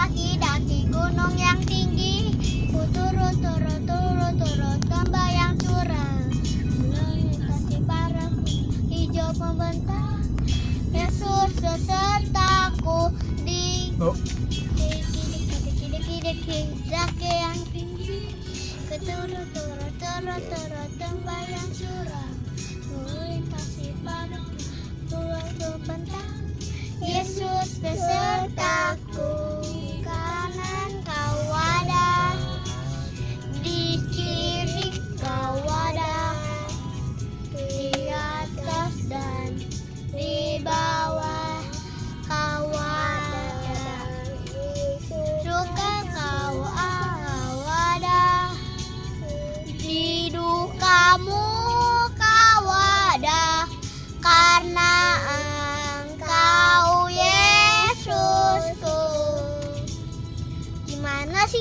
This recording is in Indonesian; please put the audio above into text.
mendaki-daki gunung yang tinggi. Ku turun tembayang curang, melintasi paraku hijau membentang. Yesus besertaku di daki yang tinggi. Ku turun tembayang curang, melintasi paraku hijau membentang. Yesus besertaku, kanan kau ada, di kiri kau ada, di atas dan di bawah kau ada, suka kau ada, di dukamu kau ada, karena Engkau Yesusku. Gimana sih?